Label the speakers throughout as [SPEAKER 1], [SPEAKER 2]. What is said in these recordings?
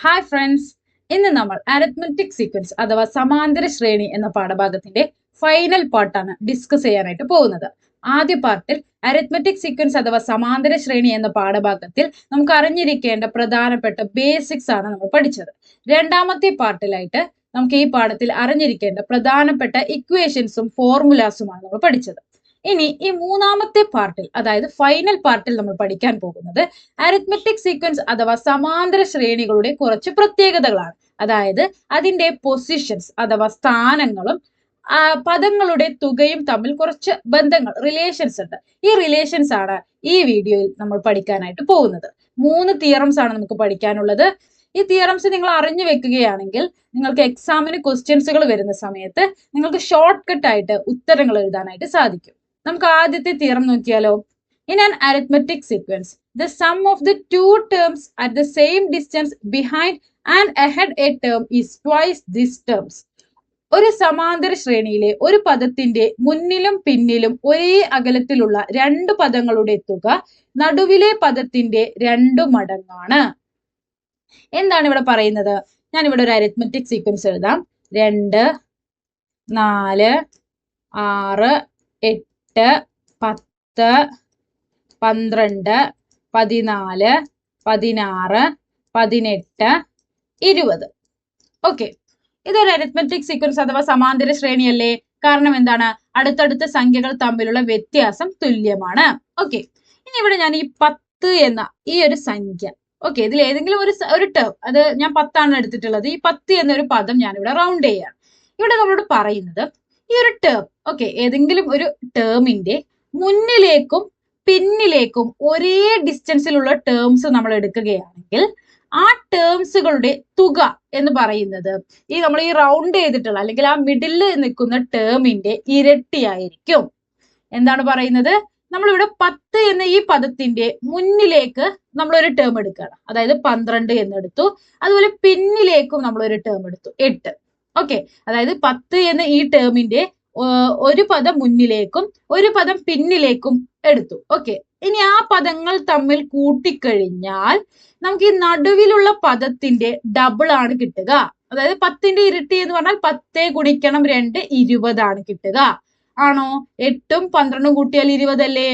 [SPEAKER 1] Hi friends, ഇന്ന് നമ്മൾ arithmetic sequence അഥവാ സമാന്തര ശ്രേണി എന്ന പാഠഭാഗത്തിന്റെ ഫൈനൽ പാർട്ടാണ് ഡിസ്കസ് ചെയ്യാനായിട്ട് പോകുന്നത്. ആദ്യ പാർട്ടിൽ അരിത്മെറ്റിക് സീക്വൻസ് അഥവാ സമാന്തര ശ്രേണി എന്ന പാഠഭാഗത്തിൽ നമുക്ക് അറിഞ്ഞിരിക്കേണ്ട പ്രധാനപ്പെട്ട ബേസിക്സ് ആണ് നമ്മൾ പഠിച്ചത്. രണ്ടാമത്തെ പാർട്ടിലായിട്ട് നമുക്ക് ഈ പാഠത്തിൽ അറിഞ്ഞിരിക്കേണ്ട പ്രധാനപ്പെട്ട ഇക്വേഷൻസും ഫോർമുലാസുമാണ് നമ്മൾ പഠിച്ചത്. ഇനി ഈ മൂന്നാമത്തെ പാർട്ടിൽ, അതായത് ഫൈനൽ പാർട്ടിൽ നമ്മൾ പഠിക്കാൻ പോകുന്നത് അരിത്മെറ്റിക് സീക്വൻസ് അഥവാ സമാന്തര ശ്രേണികളുടെ കുറച്ച് പ്രത്യേകതകളാണ്. അതായത് അതിന്റെ പൊസിഷൻസ് അഥവാ സ്ഥാനങ്ങളും പദങ്ങളുടെ തുകയും തമ്മിൽ കുറച്ച് ബന്ധങ്ങൾ, റിലേഷൻസ് ഉണ്ട്. ഈ റിലേഷൻസ് ആണ് ഈ വീഡിയോയിൽ നമ്മൾ പഠിക്കാനായിട്ട് പോകുന്നത്. 3 തിയറംസ് ആണ് നമുക്ക് പഠിക്കാനുള്ളത്. ഈ തിയറംസ് നിങ്ങൾ അറിഞ്ഞു വെക്കുകയാണെങ്കിൽ നിങ്ങൾക്ക് എക്സാമിന് ക്വസ്റ്റ്യൻസുകൾ വരുന്ന സമയത്ത് നിങ്ങൾക്ക് ഷോർട്ട് കട്ട് ആയിട്ട് ഉത്തരങ്ങൾ എഴുതാനായിട്ട് സാധിക്കും. നമുക്ക് ആദ്യത്തെ തിയറം നോക്കിയാലോ. In an arithmetic sequence, the sum of the two terms at the same distance behind and ahead a term is twice these terms. ഒരു സമാന്തര ശ്രേണിയിലെ ഒരു പദത്തിന്റെ മുന്നിലും പിന്നിലും ഒരേ അകലത്തിലുള്ള 2 പദങ്ങളുടെ തുക നടുവിലെ പദത്തിന്റെ 2 മടങ്ങാണ്. എന്താണ് ഇവിടെ പറയുന്നത്? ഞാൻ ഇവിടെ ഒരു അരിത്മെറ്റിക് സീക്വൻസ് എഴുതാം. 2, 4, 6, 8, 10, 12, 14, 16, 18, 20. ഓക്കെ, ഇതൊരു അരിത്മെറ്റിക് സീക്വൻസ് അഥവാ സമാന്തര ശ്രേണിയല്ലേ? കാരണം എന്താണ്? അടുത്തടുത്ത സംഖ്യകൾ തമ്മിലുള്ള വ്യത്യാസം തുല്യമാണ്. ഓക്കെ, ഇനി ഇവിടെ ഞാൻ ഈ 10 എന്ന ഈ ഒരു സംഖ്യ, ഓക്കെ, ഇതിൽ ഏതെങ്കിലും ഒരു ടേം, അത് ഞാൻ 10 ആണ് എടുത്തിട്ടുള്ളത്. ഈ 10 എന്നൊരു പദം ഞാൻ ഇവിടെ റൗണ്ട് ചെയ്യാണ്. ഇവിടെ നമ്മളോട് പറയുന്നത് ഈ ഒരു ടേം, ഓക്കെ, ഏതെങ്കിലും ഒരു ടേമിന്റെ മുന്നിലേക്കും പിന്നിലേക്കും ഒരേ ഡിസ്റ്റൻസിലുള്ള ടേംസ് നമ്മൾ എടുക്കുകയാണെങ്കിൽ ആ ടേംസുകളുടെ തുക എന്ന് പറയുന്നത് നമ്മൾ ഈ റൗണ്ട് ചെയ്തിട്ടുള്ള അല്ലെങ്കിൽ ആ മിഡിലിൽ നിൽക്കുന്ന ടേമിന്റെ ഇരട്ടിയായിരിക്കും. എന്താണ് പറയുന്നത്? നമ്മളിവിടെ 10 എന്ന ഈ പദത്തിന്റെ മുന്നിലേക്ക് നമ്മളൊരു ടേം എടുക്കുകയാണ്, അതായത് 12 എന്നെടുത്തു. അതുപോലെ പിന്നിലേക്കും നമ്മളൊരു ടേം എടുത്തു, 8. ഓക്കെ, അതായത് 10 എന്ന ഈ ടേമിന്റെ ഒരു പദം മുന്നിലേക്കും ഒരു പദം പിന്നിലേക്കും എടുത്തു. ഓക്കെ, ഇനി ആ പദങ്ങൾ തമ്മിൽ കൂട്ടിക്കഴിഞ്ഞാൽ നമുക്ക് ഈ നടുവിലുള്ള പദത്തിന്റെ ഡബിൾ ആണ് കിട്ടുക. അതായത് 10ന്റെ ഇരട്ടി എന്ന് പറഞ്ഞാൽ 10 ഗുണിക്കണം 2 20 ആണ് കിട്ടുക. ആണോ? 8ഉം 12ഉം കൂട്ടിയാൽ 20 അല്ലേ?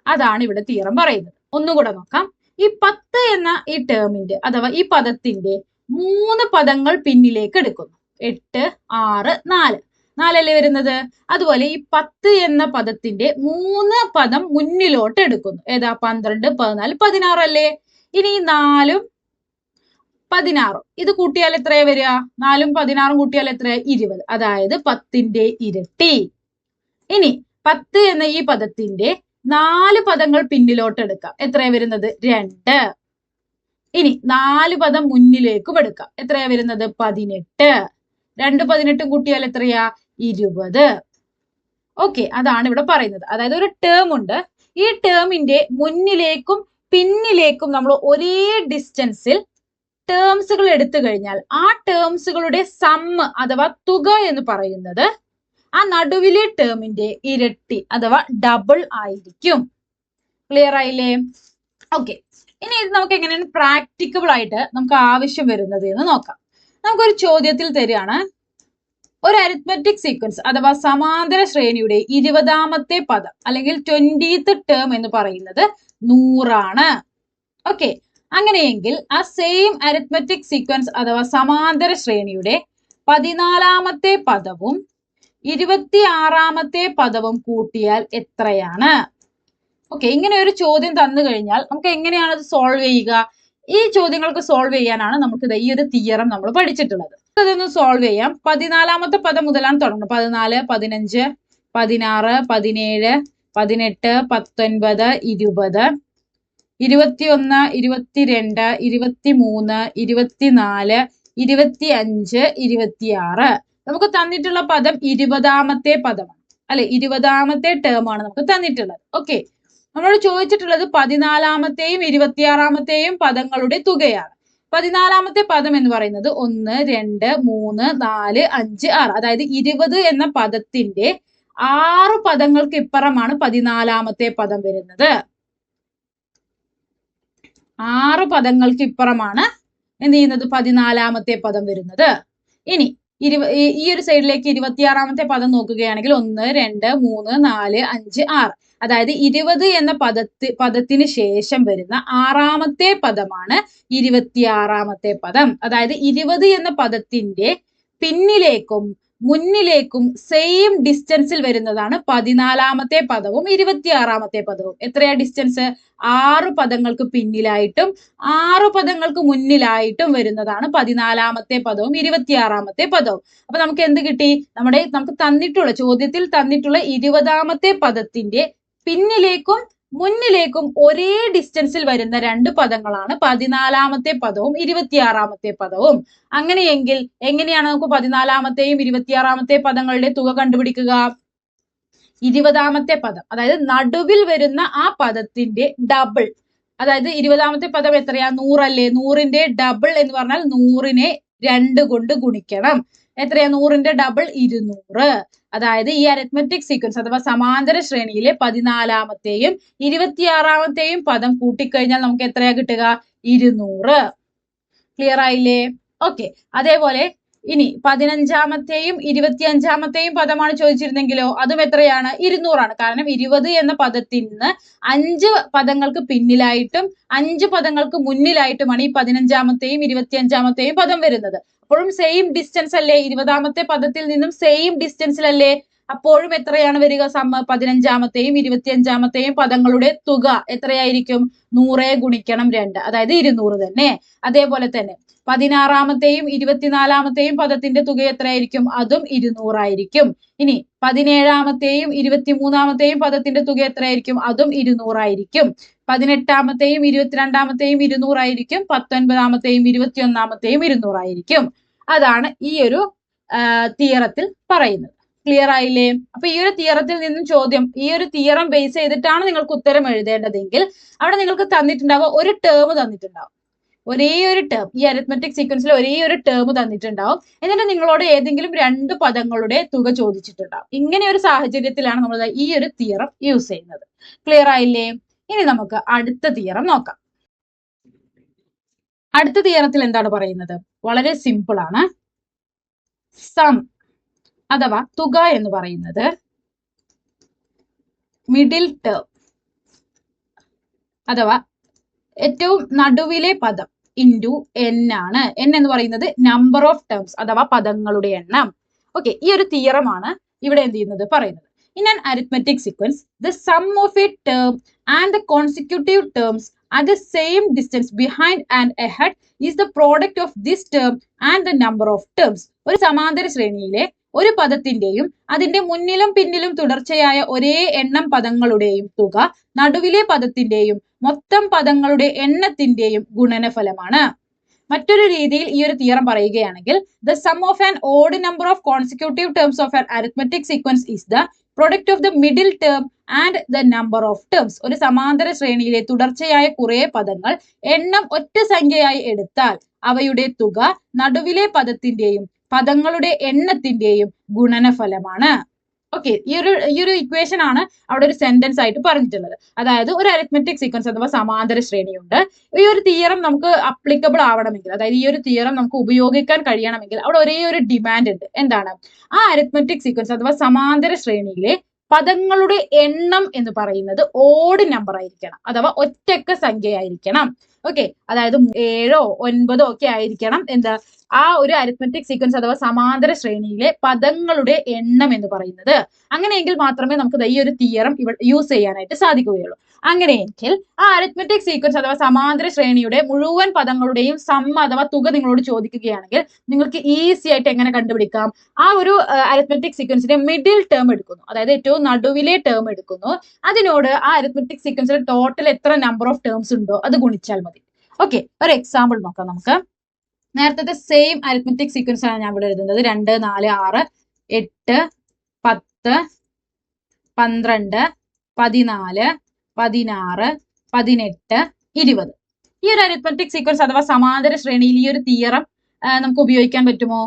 [SPEAKER 1] അതാണ് ഇവിടെ തിയറം പറയുന്നത്. ഒന്നുകൂടെ നോക്കാം. ഈ 10 എന്ന ഈ ടേമിന്റെ അഥവാ ഈ പദത്തിന്റെ 3 പദങ്ങൾ പിന്നിലേക്ക് എടുക്കുന്നു. 8, 6, 4 അല്ലേ വരുന്നത്. അതുപോലെ ഈ 10 എന്ന പദത്തിന്റെ 3 പദം മുന്നിലോട്ട് എടുക്കുന്നു. ഏതാ? 12, 14, 16 അല്ലേ? ഇനി 4ഉം 16ഉം ഇത് കൂട്ടിയാൽ എത്രയാ വരിക? 4ഉം 16ഉം കൂട്ടിയാൽ എത്രയാ? 20. അതായത് 10ന്റെ ഇരട്ടി. ഇനി 10 എന്ന ഈ പദത്തിന്റെ 4 പദങ്ങൾ പിന്നിലോട്ട് എടുക്കാം. എത്രയാ വരുന്നത്? 2. ഇനി 4 പദം മുന്നിലേക്കും എടുക്കാം. എത്രയാ വരുന്നത്? 18. 2 18ഉം കൂട്ടിയാൽ എത്രയാ? 20. ഓക്കെ, അതാണ് ഇവിടെ പറയുന്നത്. അതായത് ഒരു ടേം ഉണ്ട്. ഈ ടേമിന്റെ മുന്നിലേക്കും പിന്നിലേക്കും നമ്മൾ ഒരേ ഡിസ്റ്റൻസിൽ ടേംസുകൾ എടുത്തു കഴിഞ്ഞാൽ ആ ടേംസുകളുടെ സമ്മ് അഥവാ തുക എന്ന് പറയുന്നത് ആ നടുവിലെ ടേമിന്റെ ഇരട്ടി അഥവാ ഡബിൾ ആയിരിക്കും. ക്ലിയർ ആയില്ലേ? ഓക്കെ, ഇനി ഇത് നമുക്ക് എങ്ങനെയാണ് പ്രാക്ടിക്കബിൾ ആയിട്ട് നമുക്ക് ആവശ്യം വരുന്നത് എന്ന് നോക്കാം. നമുക്കൊരു ചോദ്യത്തിൽ തരികയാണ്, ഒരു അരിത്മെറ്റിക് സീക്വൻസ് അഥവാ സമാന്തര ശ്രേണിയുടെ 20ാമത്തെ പദം അല്ലെങ്കിൽ 20th ടേം എന്ന് പറയുന്നത് 100 ആണ്. ഓക്കെ, അങ്ങനെയെങ്കിൽ ആ സെയിം അരിത്മെറ്റിക് സീക്വൻസ് അഥവാ സമാന്തര ശ്രേണിയുടെ 14ാമത്തെ പദവും 26ാമത്തെ പദവും കൂട്ടിയാൽ എത്രയാണ്? ഓക്കെ, ഇങ്ങനെ ഒരു ചോദ്യം തന്നു കഴിഞ്ഞാൽ നമുക്ക് എങ്ങനെയാണ് അത് സോൾവ് ചെയ്യുക? ഈ ചോദ്യങ്ങൾക്ക് സോൾവ് ചെയ്യാനാണ് നമുക്ക് ഈ ഒരു തിയറം നമ്മൾ പഠിച്ചിട്ടുള്ളത്. അതൊന്ന് സോൾവ് ചെയ്യാം. 14ാമത്തെ പദം മുതലാണ് തുടങ്ങുന്നത്. 14, 15, 16, 17, 18, 19, 20, 21, 22, 23, 24, 25, 26. നമുക്ക് തന്നിട്ടുള്ള പദം 20ാമത്തെ പദമാണ് അല്ലെ? 20ാമത്തെ ടേം ആണ് നമുക്ക് തന്നിട്ടുള്ളത്. ഓക്കെ, നമ്മളോട് ചോദിച്ചിട്ടുള്ളത് 14ാമത്തെയും 26ാമത്തെയും പദങ്ങളുടെ തുകയാണ്. 14ാമത്തെ പദം എന്ന് പറയുന്നത് 1, 2, 3, 4, 5, 6. അതായത് 20 എന്ന പദത്തിന്റെ 6 പദങ്ങൾക്ക് ഇപ്പുറമാണ് 14ാമത്തെ പദം വരുന്നത്. 6 പദങ്ങൾക്ക് ഇപ്പുറമാണ് എന്ത് ചെയ്യുന്നത് 14ാമത്തെ പദം വരുന്നത്. ഇനി ഈ ഒരു സൈഡിലേക്ക് 26ാമത്തെ പദം നോക്കുകയാണെങ്കിൽ 1 2 3 4 5 6, അതായത് 20 എന്ന പദത്തിന് ശേഷം വരുന്ന 6ാമത്തെ പദമാണ് 26ാമത്തെ പദം. അതായത് 20 എന്ന പദത്തിന്റെ പിന്നിലേക്കും മുന്നിലേക്കും സെയിം ഡിസ്റ്റൻസിൽ വരുന്നതാണ് 14ാമത്തെ പദവും 26ാമത്തെ പദവും. എത്രയാ ഡിസ്റ്റൻസ്? 6 പദങ്ങൾക്ക് പിന്നിലായിട്ടും 6 പദങ്ങൾക്ക് മുന്നിലായിട്ടും വരുന്നതാണ് 14ാമത്തെ പദവും 26ാമത്തെ പദവും. അപ്പൊ നമുക്ക് എന്ത് കിട്ടി? നമുക്ക് തന്നിട്ടുള്ള ചോദ്യത്തിൽ തന്നിട്ടുള്ള 20ാമത്തെ പദത്തിന്റെ പിന്നിലേക്കും മുന്നിലേക്കും ഒരേ ഡിസ്റ്റൻസിൽ വരുന്ന 2 പദങ്ങളാണ് 14ാമത്തെ പദവും 26ാമത്തെ പദവും. അങ്ങനെയെങ്കിൽ എങ്ങനെയാണ് നമുക്ക് 14ാമത്തെയും 26ാമത്തെ പദങ്ങളുടെ തുക കണ്ടുപിടിക്കുക? 20ാമത്തെ പദം, അതായത് നടുവിൽ വരുന്ന ആ പദത്തിന്റെ ഡബിൾ, അതായത് 20ാമത്തെ പദം എത്രയാ? 100 അല്ലേ? 100ന്റെ ഡബിൾ എന്ന് പറഞ്ഞാൽ 100നെ 2 കൊണ്ട് ഗുണിക്കണം. എത്രയാ? 100ന്റെ ഡബിൾ 200. അതായത് ഈ അരിത്മെറ്റിക് സീക്വൻസ് അഥവാ സമാന്തര ശ്രേണിയിലെ 14ാമത്തെയും 26ാമത്തെയും പദം കൂട്ടിക്കഴിഞ്ഞാൽ നമുക്ക് എത്രയാ കിട്ടുക? 200. ക്ലിയർ ആയില്ലേ? ഓക്കെ. അതേപോലെ ഇനി 15ാമത്തെയും 25ാമത്തെയും പദമാണ് ചോദിച്ചിരുന്നെങ്കിലോ അതും എത്രയാണ്? 200 ആണ്. കാരണം 20 എന്ന പദത്തിന് 5 പദങ്ങൾക്ക് പിന്നിലായിട്ടും 5 പദങ്ങൾക്ക് മുന്നിലായിട്ടുമാണ് ഈ 15ാമത്തെയും 25ാമത്തെയും പദം വരുന്നത്. അപ്പോഴും സെയിം ഡിസ്റ്റൻസ് അല്ലേ? 20ാമത്തെ പദത്തിൽ നിന്നും സെയിം ഡിസ്റ്റൻസിലല്ലേ? അപ്പോഴും എത്രയാണ് വരിക? 15ാമത്തെയും 25ാമത്തെയും പദങ്ങളുടെ തുക എത്രയായിരിക്കും? 100 ഗുണിക്കണം 2, അതായത് 200 തന്നെ. അതേപോലെ തന്നെ 16ാമത്തെയും 24ാമത്തെയും പദത്തിന്റെ തുക എത്രയായിരിക്കും? അതും 200 ആയിരിക്കും. ഇനി 17ാമത്തെയും 23ാമത്തെയും പദത്തിന്റെ തുക എത്രയായിരിക്കും? അതും 200 ആയിരിക്കും. 18ാമത്തെയും 22ാമത്തെയും 200 ആയിരിക്കും. 19ാമത്തെയും 21ാമത്തെയും 200 ആയിരിക്കും. അതാണ് ഈ ഒരു തിയറത്തിൽ പറയുന്നത്. ക്ലിയർ ആയില്ലേ? അപ്പൊ ഈ ഒരു തിയറത്തിൽ നിന്നും ചോദ്യം, ഈ ഒരു തിയറം ബേസ് ചെയ്തിട്ടാണ് നിങ്ങൾക്ക് ഉത്തരം എഴുതേണ്ടതെങ്കിൽ അവിടെ നിങ്ങൾക്ക് തന്നിട്ടുണ്ടാവുക ഒരു ടേം തന്നിട്ടുണ്ടാവും. ഒരേ ഒരു ടേം, ഈ അരിത്മെറ്റിക് സീക്വൻസിൽ ഒരേ ഒരു ടേം തന്നിട്ടുണ്ടാവും. എന്നിട്ട് നിങ്ങളോട് ഏതെങ്കിലും 2 പദങ്ങളുടെ തുക ചോദിച്ചിട്ടുണ്ടാവും. ഇങ്ങനെ ഒരു സാഹചര്യത്തിലാണ് നമ്മൾ ഈ ഒരു തിയറം യൂസ് ചെയ്യുന്നത്. ക്ലിയർ ആയില്ലേ? ഇനി നമുക്ക് അടുത്ത തിയറം നോക്കാം. അടുത്ത തിയറത്തിൽ എന്താണ് പറയുന്നത്? വളരെ സിമ്പിൾ ആണ്. സം അഥവാ തുക എന്ന് പറയുന്നത് മിഡിൽ ടേം അഥവാ ഏറ്റവും നടുവിലെ പദം ഇൻറ്റു n ആണ്. n എന്ന് പറയുന്നത് നമ്പർ ഓഫ് ടേംസ് അഥവാ പദങ്ങളുടെ എണ്ണം. ഓക്കെ, ഈ ഒരു തിയറമാണ് ഇവിടെ എന്ത് ചെയ്യുന്നത്? പറയുന്നത്. In an arithmetic sequence, the sum of a term and the consecutive terms at the same distance behind and ahead is the product of this term and the number of terms. ഒരു സമാന്തര ശ്രേണിയിലെ ഒരു പദത്തിന്റെയും അതിന്റെ മുന്നിലും പിന്നിലും തുടർച്ചയായ ഒരേ എണ്ണം പദങ്ങളുടെയും തുക നടുവിലെ പദത്തിന്റെയും മൊത്തം പദങ്ങളുടെ എണ്ണത്തിന്റെയും ഗുണനഫലമാണ്. മറ്റൊരു രീതിയിൽ ഈ ഒരു തിയറം പറയുകയാണെങ്കിൽ the sum of an odd number of consecutive terms of an arithmetic sequence is the product of the middle term and the number of terms. ഒരു സമാന്തര ശ്രേണിയിലെ തുടർച്ചയായ കുറെ പദങ്ങൾ എണ്ണം ഒറ്റ സംഖ്യയായി എടുത്താൽ അവയുടെ തുക നടുവിലെ പദത്തിന്റെയും പദങ്ങളുടെ എണ്ണത്തിന്റെയും ഗുണനഫലമാണ്. ഓക്കെ, ഈ ഒരു ഇക്വേഷൻ ആണ് അവിടെ ഒരു സെന്റൻസ് ആയിട്ട് പറഞ്ഞിട്ടുള്ളത്. അതായത് ഒരു അരിത്മെറ്റിക് സീക്വൻസ് അഥവാ സമാന്തര ശ്രേണിയുണ്ട്. ഈ ഒരു തിയറം നമുക്ക് അപ്ലിക്കബിൾ ആവണമെങ്കിൽ, അതായത് ഈ ഒരു തിയറം നമുക്ക് ഉപയോഗിക്കാൻ കഴിയണമെങ്കിൽ അവിടെ ഒരേ ഒരു ഡിമാൻഡ് ഉണ്ട്. എന്താണ്? ആ അരിത്മെറ്റിക് സീക്വൻസ് അഥവാ സമാന്തര ശ്രേണിയിലെ പദങ്ങളുടെ എണ്ണം എന്ന് പറയുന്നത് ഓഡ് നമ്പർ ആയിരിക്കണം, അഥവാ ഒറ്റക്ക സംഖ്യയായിരിക്കണം. ഓക്കെ, അതായത് 7ഓ 9ഓ ഒക്കെ ആയിരിക്കണം എന്താ ആ ഒരു അരിത്മെറ്റിക് സീക്വൻസ് അഥവാ സമാന്തര ശ്രേണിയിലെ പദങ്ങളുടെ എണ്ണം എന്ന് പറയുന്നത്. അങ്ങനെയെങ്കിൽ മാത്രമേ നമുക്ക് ഈ ഒരു തിയറം ഇവിടെ യൂസ് ചെയ്യാനായിട്ട് സാധിക്കുകയുള്ളൂ. അങ്ങനെയെങ്കിൽ ആ അരിത്മെറ്റിക് സീക്വൻസ് അഥവാ സമാന്തര ശ്രേണിയുടെ മുഴുവൻ പദങ്ങളുടെയും സമ്മ അഥവാ തുക നിങ്ങളോട് ചോദിക്കുകയാണെങ്കിൽ നിങ്ങൾക്ക് ഈസി ആയിട്ട് എങ്ങനെ കണ്ടുപിടിക്കാം? ആ ഒരു അരിത്മെറ്റിക് സീക്വൻസിന്റെ മിഡിൽ ടേം എടുക്കുന്നു, അതായത് ഏറ്റവും നടുവിലെ ടേം എടുക്കുന്നു. അതിനോട് ആ അരിത്മെറ്റിക് സീക്വൻസിൽ ടോട്ടൽ എത്ര നമ്പർ ഓഫ് ടേംസ് ഉണ്ടോ അത് ഗുണിച്ചാൽ മതി. ഓക്കെ, ഒരു എക്സാമ്പിൾ നോക്കാം നമുക്ക്. നേരത്തെ സെയിം അരിത്മെറ്റിക് സീക്വൻസ് ആണ് ഞാൻ ഇവിടെ എഴുതുന്നത്. 2 4 6 8 10 12 14 16 18 20. ഈ ഒരു അരിത്മെറ്റിക് സീക്വൻസ് അഥവാ സമാന്തര ശ്രേണിയിൽ ഈ ഒരു തിയറം നമുക്ക് ഉപയോഗിക്കാൻ പറ്റുമോ?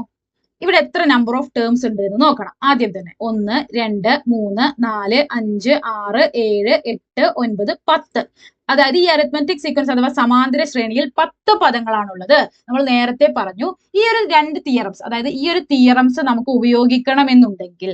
[SPEAKER 1] ഇവിടെ എത്ര നമ്പർ ഓഫ് ടേംസ് ഉണ്ട് എന്ന് നോക്കണം. ആദ്യം തന്നെ 1 2 3 4 5 6 7 8 9 10. അതായത് ഈ അരിത്മെറ്റിക് സീക്വൻസ് അഥവാ സമാന്തര ശ്രേണിയിൽ 10 പദങ്ങളാണുള്ളത്. നമ്മൾ നേരത്തെ പറഞ്ഞു ഈ ഒരു 2 തിയറംസ്, അതായത് ഈ ഒരു തിയറംസ് നമുക്ക് ഉപയോഗിക്കണമെന്നുണ്ടെങ്കിൽ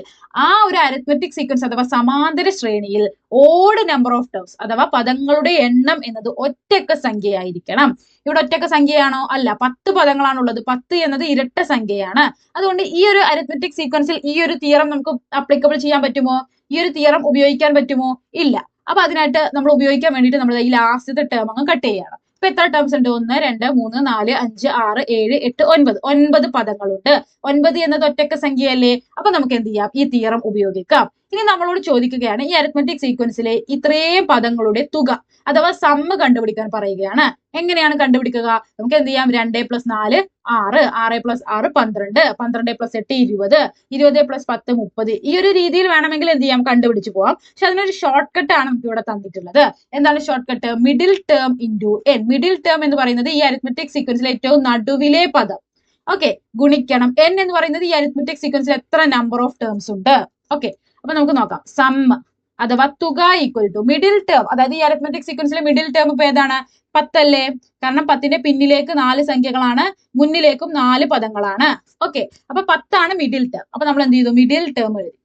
[SPEAKER 1] ആ ഒരു അരിത്മെറ്റിക് സീക്വൻസ് അഥവാ സമാന്തര ശ്രേണിയിൽ ഓഡ് നമ്പർ ഓഫ് ടേംസ് അഥവാ പദങ്ങളുടെ എണ്ണം എന്നത് ഒറ്റക്ക സംഖ്യയായിരിക്കണം. ഇവിടെ ഒറ്റക്ക സംഖ്യയാണോ? അല്ല, 10 പദങ്ങളാണുള്ളത്. 10 എന്നത് ഇരട്ട സംഖ്യയാണ്. അതുകൊണ്ട് ഈ ഒരു അരിത്മെറ്റിക് സീക്വൻസിൽ ഈ ഒരു തിയറം നമുക്ക് അപ്ലിക്കബിൾ ചെയ്യാൻ പറ്റുമോ? ഈ ഒരു തിയറം ഉപയോഗിക്കാൻ പറ്റുമോ? ഇല്ല. അപ്പൊ അതിനായിട്ട് നമ്മൾ ഉപയോഗിക്കാൻ വേണ്ടിയിട്ട് നമ്മൾ ഈ ലാസ്റ്റത്തെ ടേം അങ്ങ് കട്ട് ചെയ്യണം. ഇപ്പൊ എത്ര ടേംസ് ഉണ്ട്? 1, 2, 3, 4, 5, 6, 7, 8, 9. 9 പദങ്ങളുണ്ട്. 9 എന്നത് ഒറ്റക്ക സംഖ്യയല്ലേ? അപ്പൊ നമുക്ക് എന്ത് ചെയ്യാം? ഈ തിയറം ഉപയോഗിക്കാം. ഇനി നമ്മളോട് ചോദിക്കുകയാണ് ഈ അരിത്മെറ്റിക് സീക്വൻസിലെ ഇത്രയും പദങ്ങളുടെ തുക അഥവാ സമ്മ് കണ്ടുപിടിക്കാൻ പറയുകയാണ്. എങ്ങനെയാണ് കണ്ടുപിടിക്കുക? നമുക്ക് എന്ത് ചെയ്യാം? 2 + 4 6, 6 + 6 12, 12 + 8 20, 20 + 10 30. ഈ ഒരു രീതിയിൽ വേണമെങ്കിൽ എന്ത് ചെയ്യാം? കണ്ടുപിടിച്ച് പോവാം. പക്ഷെ അതിനൊരു ഷോർട്ട് കട്ട് ആണ് നമുക്ക് ഇവിടെ തന്നിട്ടുള്ളത്. എന്താണ് short cut? Middle term into n. Middle term എന്ന് പറയുന്നത് ഈ അരിത്മെറ്റിക് സീക്വൻസിലെ ഏറ്റവും നടുവിലെ പദം. ഓക്കെ, ഗുണിക്കണം n എന്ന് പറയുന്നത് ഈ അരിത്മെറ്റിക് സീക്വൻസിൽ എത്ര നമ്പർ ഓഫ് ടേംസ് ഉണ്ട്. ഓക്കെ, അപ്പൊ നമുക്ക് നോക്കാം. സമ്മ് അഥവാ തുക ഈക്വൽ ടു മിഡിൽ ടേം. അതായത് ഈ അരിത്മെറ്റിക് സീക്വൻസിലെ മിഡിൽ ടേം ഇപ്പൊ ഏതാണ്? 10 അല്ലേ? കാരണം 10ന്റെ പിന്നിലേക്ക് 4 സംഖ്യകളാണ്, മുന്നിലേക്കും 4 പദങ്ങളാണ്. ഓക്കെ, അപ്പൊ 10 ആണ് മിഡിൽ ടേം. അപ്പൊ നമ്മൾ എന്ത് ചെയ്തു? മിഡിൽ ടേം എഴുതി.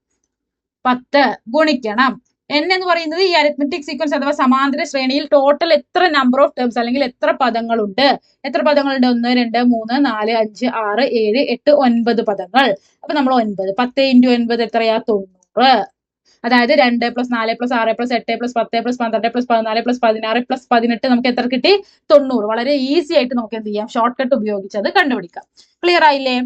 [SPEAKER 1] 10 ഗുണിക്കണം n എന്ന് പറയുന്നത് ഈ അരിത്മെറ്റിക് സീക്വൻസ് അഥവാ സമാന്തര ശ്രേണിയിൽ ടോട്ടൽ എത്ര നമ്പർ ഓഫ് ടേംസ് അല്ലെങ്കിൽ എത്ര പദങ്ങളുണ്ട്? എത്ര പദങ്ങളുണ്ട്? 1, 2, 3, 4, 5, 6, 7, 8, 9 പദങ്ങൾ. അപ്പൊ നമ്മൾ 9, 10 × 9 എത്രയാ? 90. അതായത് 2 + 4 + 6 + 8 + 10 + 12 + 14 + 16 + 18 നമുക്ക് എത്ര കിട്ടി? 90. വളരെ ഈസി ആയിട്ട് നമുക്ക് എന്ത് ചെയ്യാം? ഷോർട്ട് കട്ട് ഉപയോഗിച്ച് അത് കണ്ടുപിടിക്കാം. ക്ലിയർ ആയില്ലേ?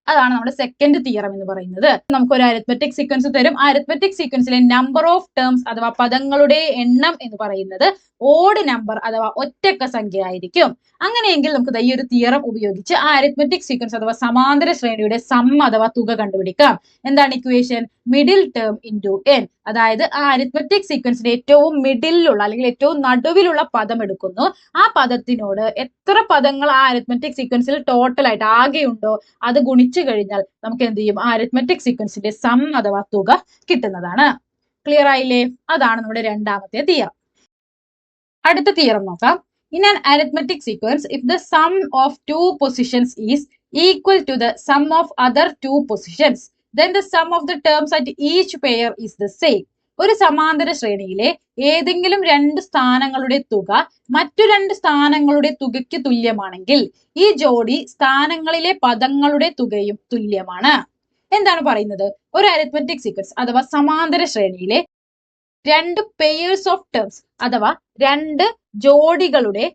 [SPEAKER 1] അതാണ് നമ്മുടെ സെക്കൻഡ് തിയറം എന്ന് പറയുന്നത്. നമുക്ക് ഒരു അരിത്മെറ്റിക് സീക്വൻസ് തരും. ആ അരിത്മെറ്റിക് സീക്വൻസിലെ നമ്പർ ഓഫ് ടേംസ് അഥവാ പദങ്ങളുടെ എണ്ണം എന്ന് പറയുന്നത് ഓഡ് നമ്പർ അഥവാ ഒറ്റക്ക സംഖ്യ ആയിരിക്കും. അങ്ങനെയെങ്കിൽ നമുക്ക് ഈ ഒരു തിയറം ഉപയോഗിച്ച് ആ അരിത്മെറ്റിക് സീക്വൻസ് അഥവാ സമാന്തര ശ്രേണിയുടെ സം അഥവാ തുക കണ്ടുപിടിക്കാം. എന്താണ് equation? Middle term into n. അതായത് ആ അരിത്മെറ്റിക് സീക്വൻസിന്റെ ഏറ്റവും മിഡിലുള്ള അല്ലെങ്കിൽ ഏറ്റവും നടുവിലുള്ള പദം എടുക്കുന്നു. ആ പദത്തിനോട് എത്ര പദങ്ങൾ ആ അരിത്മെറ്റിക് സീക്വൻസിൽ ടോട്ടൽ ആയിട്ട് ആകെയുണ്ടോ അത് ഗുണിച്ചു കഴിഞ്ഞാൽ നമുക്ക് എന്ത് ചെയ്യും? ആ അരിത്മെറ്റിക് സീക്വൻസിന്റെ സം അഥവാ തുക കിട്ടുന്നതാണ്. ക്ലിയർ ആയില്ലേ? അതാണ് നമ്മുടെ രണ്ടാമത്തെ തിയറം. അടുത്ത തിയറം നോക്കാം. In an arithmetic sequence, if the sum of two positions is equal to the sum of other two positions, then the sum of the terms at each pair is the same. ഒരു സമാന്തര ശ്രേണിയിലെ ഏതെങ്കിലും 2 സ്ഥാനങ്ങളുടെ തുക മറ്റു 2 സ്ഥാനങ്ങളുടെ തുകയ്ക്ക് തുല്യമാണെങ്കിൽ ഈ ജോഡി സ്ഥാനങ്ങളിലെ പദങ്ങളുടെ തുകയും തുല്യമാണ്. എന്താണ് പറയുന്നത്? ഒരു അരിത്മെറ്റിക് സീക്വൻസ് അഥവാ സമാന്തര ശ്രേണിയിലെ 2 പെയേഴ്സ് ഓഫ് ടേംസ് അഥവാ 2 ജോഡികളുടെ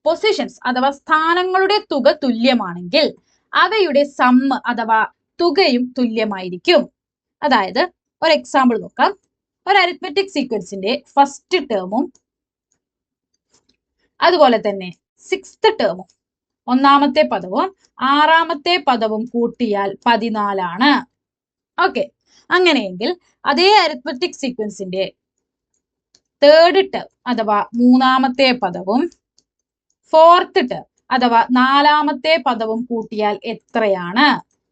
[SPEAKER 1] പൊസിഷൻസ് അഥവാ സ്ഥാനങ്ങളുടെ തുക തുല്യമാണെങ്കിൽ അവയുടെ സമ്മ് അഥവാ തുകയും തുല്യമായിരിക്കും. അതായത് ഒരു എക്സാമ്പിൾ നോക്കാം. ഒരു അരിത്മെറ്റിക് സീക്വൻസിന്റെ ഫസ്റ്റ് ടേമും അതുപോലെ തന്നെ 6th ടേമും, ഒന്നാമത്തെ പദവും 6ാമത്തെ പദവും കൂട്ടിയാൽ 14 ആണ്. ഓക്കെ, അങ്ങനെയെങ്കിൽ അതേ അരിത്മെറ്റിക് സീക്വൻസിന്റെ 3rd ടേം അഥവാ 3ാമത്തെ പദവും 4th ടേം അഥവാ 4ാമത്തെ പദവും കൂട്ടിയാൽ എത്രയാണ്?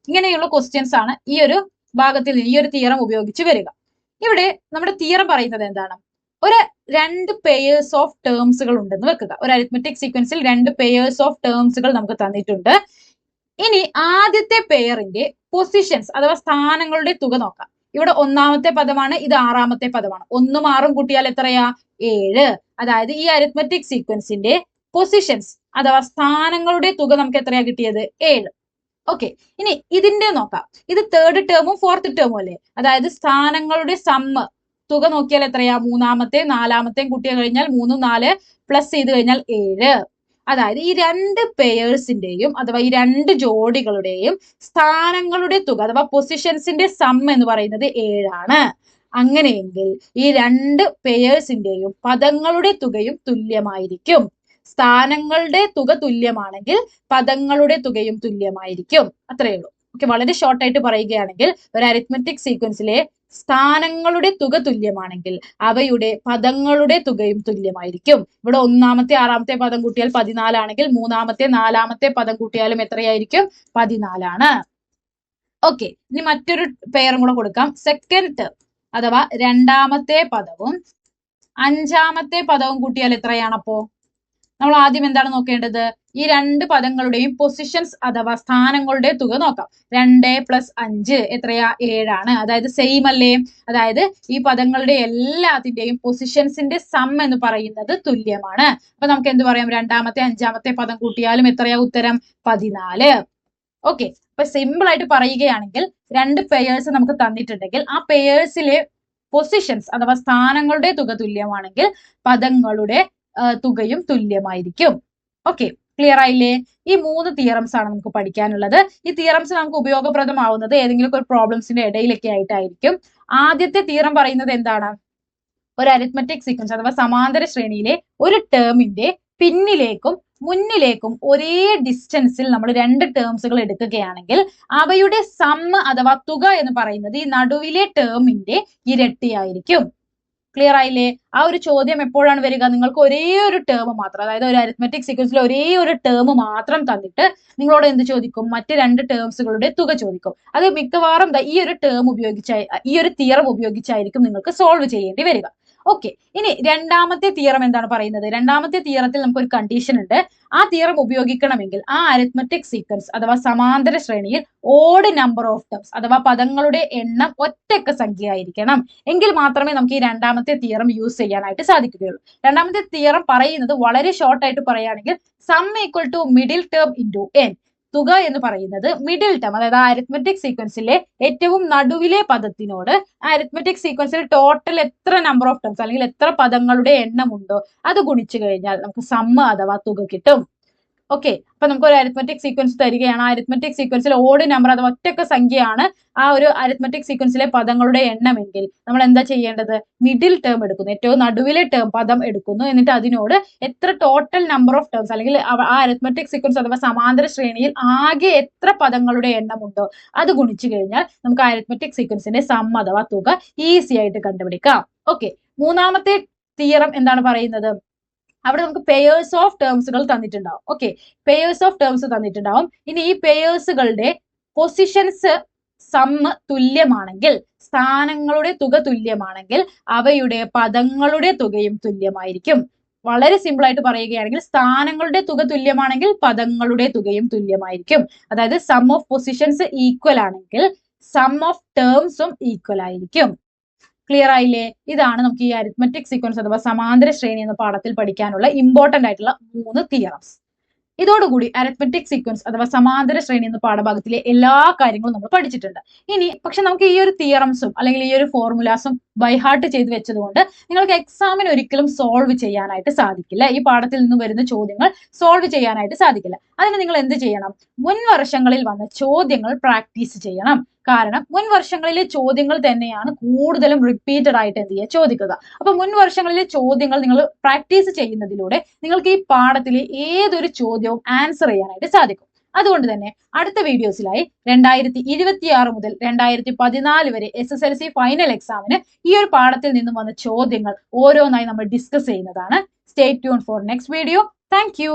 [SPEAKER 1] ഇങ്ങനെയുള്ള ക്വസ്റ്റ്യൻസ് ആണ് ഈ ഒരു ഭാഗത്തിൽ ഈ ഒരു തിയറം ഉപയോഗിച്ച് വരിക. ഇവിടെ നമ്മുടെ തിയറം പറയുന്നത് എന്താണ്? ഒരു 2 പെയേഴ്സ് ഓഫ് ടേംസുകൾ ഉണ്ടെന്ന് വെക്കുക. ഒരു അരിത്മെറ്റിക് സീക്വൻസിൽ 2 പെയേഴ്സ് ഓഫ് ടേംസുകൾ നമുക്ക് തന്നിട്ടുണ്ട്. ഇനി ആദ്യത്തെ പെയറിന്റെ പൊസിഷൻസ് അഥവാ സ്ഥാനങ്ങളുടെ തുക നോക്കാം. ഇവിടെ 1ാമത്തെ പദമാണ്, ഇത് 6ാമത്തെ പദമാണ്. 1ഉം 6ഉം കൂട്ടിയാൽ എത്രയാ? 7. അതായത് ഈ അരിത്മെറ്റിക് സീക്വൻസിന്റെ പൊസിഷൻസ് അഥവാ സ്ഥാനങ്ങളുടെ തുക നമുക്ക് എത്രയാ കിട്ടിയത്? 7. ഓക്കെ, ഇനി ഇതിന്റെ നോക്കാം. ഇത് 3rd ടേമും 4th ടേമും അല്ലേ? അതായത് സ്ഥാനങ്ങളുടെ സമ്മ് തുക നോക്കിയാൽ എത്രയാ? 3ാമത്തെയും 4ാമത്തെയും കൂട്ടിയാൽ കഴിഞ്ഞാൽ 3ഉം 4 പ്ലസ് ചെയ്ത് കഴിഞ്ഞാൽ 7. അതായത് ഈ 2 പെയേഴ്സിന്റെയും അഥവാ ഈ 2 ജോഡികളുടെയും സ്ഥാനങ്ങളുടെ തുക അഥവാ പൊസിഷൻസിന്റെ സം എന്ന് പറയുന്നത് 7 ആണ്. അങ്ങനെയെങ്കിൽ ഈ 2 പെയേഴ്സിന്റെയും പദങ്ങളുടെ തുകയും തുല്യമായിരിക്കും. സ്ഥാനങ്ങളുടെ തുക തുല്യമാണെങ്കിൽ പദങ്ങളുടെ തുകയും തുല്യമായിരിക്കും. അത്രയേ ഉള്ളൂ. ഓക്കെ, വളരെ ഷോർട്ട് ആയിട്ട് പറയുകയാണെങ്കിൽ ഒരു അരിത്മെറ്റിക് സീക്വൻസിലെ സ്ഥാനങ്ങളുടെ തുക തുല്യമാണെങ്കിൽ അവയുടെ പദങ്ങളുടെ തുകയും തുല്യമായിരിക്കും. ഇവിടെ 1ാമത്തെ 6ാമത്തെ പദം കൂട്ടിയാൽ 14 ആണെങ്കിൽ 3ാമത്തെ 4ാമത്തെ പദം കൂട്ടിയാലും എത്രയായിരിക്കും? 14 ആണ്. ഓക്കെ, ഇനി മറ്റൊരു പെയറും കൂടെ കൊടുക്കാം. 2nd ടേം അഥവാ 2ാമത്തെ പദവും അഞ്ചാമത്തെ പദവും കൂട്ടിയാൽ എത്രയാണ്? അപ്പോ നമ്മൾ ആദ്യം എന്താണ് നോക്കേണ്ടത്? ഈ രണ്ട് പദങ്ങളുടെയും പൊസിഷൻസ് അഥവാ സ്ഥാനങ്ങളുടെ തുക നോക്കാം. 2+5 എത്രയാ? 7 അതായത് സെയിം അല്ലേ? അതായത് ഈ പദങ്ങളുടെ എല്ലാത്തിന്റെയും പൊസിഷൻസിന്റെ സം എന്ന് പറയുന്നത് തുല്യമാണ്. അപ്പൊ നമുക്ക് എന്ത് പറയാം? രണ്ടാമത്തെ അഞ്ചാമത്തെ പദം കൂട്ടിയാലും എത്രയാ ഉത്തരം? 14. ഓക്കെ, അപ്പൊ സിമ്പിൾ ആയിട്ട് പറയുകയാണെങ്കിൽ രണ്ട് പെയേഴ്സ് നമുക്ക് തന്നിട്ടുണ്ടെങ്കിൽ ആ പെയേഴ്സിലെ പൊസിഷൻസ് അഥവാ സ്ഥാനങ്ങളുടെ തുക തുല്യമാണെങ്കിൽ പദങ്ങളുടെ തുകയും തുല്യമായിരിക്കും. ഓക്കെ, ക്ലിയർ ആയില്ലേ? ഈ 3 തിയറംസ് ആണ് നമുക്ക് പഠിക്കാനുള്ളത്. ഈ തിയറംസ് നമുക്ക് ഉപയോഗപ്രദമാവുന്നത് ഏതെങ്കിലും ഒരു പ്രോബ്ലംസിന്റെ ഇടയിലൊക്കെ ആയിട്ടായിരിക്കും. ആദ്യത്തെ തിയറം പറയുന്നത് എന്താണ്? ഒരു അരിത്മെറ്റിക് സീക്വൻസ് അഥവാ സമാന്തര ശ്രേണിയിലെ ഒരു ടേമിന്റെ പിന്നിലേക്കും മുന്നിലേക്കും ഒരേ ഡിസ്റ്റൻസിൽ നമ്മൾ രണ്ട് ടേംസുകൾ എടുക്കുകയാണെങ്കിൽ അവയുടെ സമ്മ് അഥവാ തുക എന്ന് പറയുന്നത് ഈ നടുവിലെ ടേമിന്റെ ഇരട്ടിയായിരിക്കും. ക്ലിയർ ആയില്ലേ? ആ ഒരു ചോദ്യം എപ്പോഴാണ് വരിക? നിങ്ങൾക്ക് ഒരേ ഒരു ടേം മാത്രം, അതായത് ഒരു അരിത്മെറ്റിക് സീക്വൻസിൽ ഒരേ ഒരു ടേം മാത്രം തന്നിട്ട് നിങ്ങളോട് എന്ത് ചോദിക്കും? മറ്റ് രണ്ട് ടേംസുകളുടെ തുക ചോദിക്കും. അത് മിക്കവാറും ഈ ഒരു ടേം ഉപയോഗിച്ചായി ഈ ഒരു തിയറം ഉപയോഗിച്ചായിരിക്കും നിങ്ങൾക്ക് സോൾവ് ചെയ്യേണ്ടി വരിക. ഓക്കെ, ഇനി രണ്ടാമത്തെ തിയറം എന്താണ് പറയുന്നത്? രണ്ടാമത്തെ തിയറത്തിൽ നമുക്ക് ഒരു കണ്ടീഷൻ ഉണ്ട്. ആ തിയറം ഉപയോഗിക്കണമെങ്കിൽ ആ അരിത്മെറ്റിക് സീക്വൻസ് അഥവാ സമാന്തര ശ്രേണിയിൽ ഓഡ് നമ്പർ ഓഫ് ടേംസ് അഥവാ പദങ്ങളുടെ എണ്ണം ഒറ്റക്ക സംഖ്യ ആയിരിക്കണം. എങ്കിൽ മാത്രമേ നമുക്ക് ഈ രണ്ടാമത്തെ തിയറം യൂസ് ചെയ്യാനായിട്ട് സാധിക്കുകയുള്ളൂ. രണ്ടാമത്തെ തിയറം പറയുന്നത് വളരെ ഷോർട്ട് ആയിട്ട് പറയുകയാണെങ്കിൽ sum equal to middle term into n. തുക എന്ന് പറയുന്നത് മിഡിൽ ടേം, അതായത് അരിത്മെറ്റിക് സീക്വൻസിലെ ഏറ്റവും നടുവിലെ പദത്തിനോട് അരിത്മെറ്റിക് സീക്വൻസിൽ ടോട്ടൽ എത്ര നമ്പർ ഓഫ് ടേംസ് അല്ലെങ്കിൽ എത്ര പദങ്ങളുടെ എണ്ണം ഉണ്ടോ അത് ഗുണിച്ചു കഴിഞ്ഞാൽ നമുക്ക് സമ്മ് അഥവാ തുക കിട്ടും. ഓക്കെ, അപ്പൊ നമുക്ക് ഒരു അരിത്മെറ്റിക് സീക്വൻസ് തരികയാണ്. ആ അരിത്മെറ്റിക് സീക്വൻസിൽ ഓഡ് നമ്പർ അഥവാ ഒറ്റക്ക സംഖ്യയാണ് ആ ഒരു അരിത്മെറ്റിക് സീക്വൻസിലെ പദങ്ങളുടെ എണ്ണമെങ്കിൽ നമ്മൾ എന്താ ചെയ്യേണ്ടത്? മിഡിൽ ടേം എടുക്കുന്നു, ഏറ്റവും നടുവിലെ ടേം പദം എടുക്കുന്നു. എന്നിട്ട് അതിനോട് എത്ര ടോട്ടൽ നമ്പർ ഓഫ് ടേംസ് അല്ലെങ്കിൽ ആ അരിത്മെറ്റിക് സീക്വൻസ് അഥവാ സമാന്തര ശ്രേണിയിൽ ആകെ എത്ര പദങ്ങളുടെ എണ്ണം ഉണ്ടോ അത് ഗുണിച്ചു കഴിഞ്ഞാൽ നമുക്ക് അരിത്മെറ്റിക് സീക്വൻസിന്റെ സം അഥവാ തുക ഈസി ആയിട്ട് കണ്ടുപിടിക്കാം. ഓക്കെ, മൂന്നാമത്തെ തിയറം എന്താണ് പറയുന്നത്? അവിടെ നമുക്ക് പെയേഴ്സ് ഓഫ് ടേംസുകൾ തന്നിട്ടുണ്ടാവും. ഓക്കെ, പെയേഴ്സ് ഓഫ് ടേംസ് തന്നിട്ടുണ്ടാവും. ഇനി ഈ പെയേഴ്സുകളുടെ പൊസിഷൻസ് സമ്മ് തുല്യമാണെങ്കിൽ, സ്ഥാനങ്ങളുടെ തുക തുല്യമാണെങ്കിൽ അവയുടെ പദങ്ങളുടെ തുകയും തുല്യമായിരിക്കും. വളരെ സിമ്പിൾ ആയിട്ട് പറയുകയാണെങ്കിൽ സ്ഥാനങ്ങളുടെ തുക തുല്യമാണെങ്കിൽ പദങ്ങളുടെ തുകയും തുല്യമായിരിക്കും. അതായത് സം ഓഫ് പൊസിഷൻസ് ഈക്വൽ ആണെങ്കിൽ സം ഓഫ് ടേംസും ഈക്വൽ ആയിരിക്കും. ക്ലിയർ ആയില്ലേ? ഇതാണ് നമുക്ക് ഈ അരിത്മെറ്റിക് സീക്വൻസ് അഥവാ സമാന്തര ശ്രേണി എന്ന പാഠത്തിൽ പഠിക്കാനുള്ള ഇമ്പോർട്ടന്റ് ആയിട്ടുള്ള 3 തിയറംസ്. ഇതോടുകൂടി അരിത്മെറ്റിക് സീക്വൻസ് അഥവാ സമാന്തര ശ്രേണി എന്ന പാഠഭാഗത്തിലെ എല്ലാ കാര്യങ്ങളും നമ്മൾ പഠിച്ചിട്ടുണ്ട്. ഇനി പക്ഷെ നമുക്ക് ഈ ഒരു തിയറംസും അല്ലെങ്കിൽ ഈ ഒരു ഫോർമുലാസും ബൈഹാർട്ട് ചെയ്ത് വെച്ചതുകൊണ്ട് നിങ്ങൾക്ക് എക്സാമിന് ഒരിക്കലും സോൾവ് ചെയ്യാനായിട്ട് സാധിക്കില്ല. ഈ പാഠത്തിൽ നിന്ന് വരുന്ന ചോദ്യങ്ങൾ സോൾവ് ചെയ്യാനായിട്ട് സാധിക്കില്ല. അതിന് നിങ്ങൾ എന്ത് ചെയ്യണം? മുൻ വർഷങ്ങളിൽ വന്ന ചോദ്യങ്ങൾ പ്രാക്ടീസ് ചെയ്യണം. കാരണം മുൻ വർഷങ്ങളിലെ ചോദ്യങ്ങൾ തന്നെയാണ് കൂടുതലും റിപ്പീറ്റഡ് ആയിട്ട് എന്ത് ചെയ്യുക? ചോദിക്കുക. അപ്പൊ മുൻ വർഷങ്ങളിലെ ചോദ്യങ്ങൾ നിങ്ങൾ പ്രാക്ടീസ് ചെയ്യുന്നതിലൂടെ നിങ്ങൾക്ക് ഈ പാഠത്തിലെ ഏതൊരു ചോദ്യവും ആൻസർ ചെയ്യാനായിട്ട് സാധിക്കും. അതുകൊണ്ട് തന്നെ അടുത്ത വീഡിയോസിലായി 2026 മുതൽ 2014 വരെ SSLC ഫൈനൽ എക്സാമിന് ഈ ഒരു പാഠത്തിൽ നിന്നും വന്ന ചോദ്യങ്ങൾ ഓരോന്നായി നമ്മൾ ഡിസ്കസ് ചെയ്യുന്നതാണ്. Stay tune for next video. Thank you.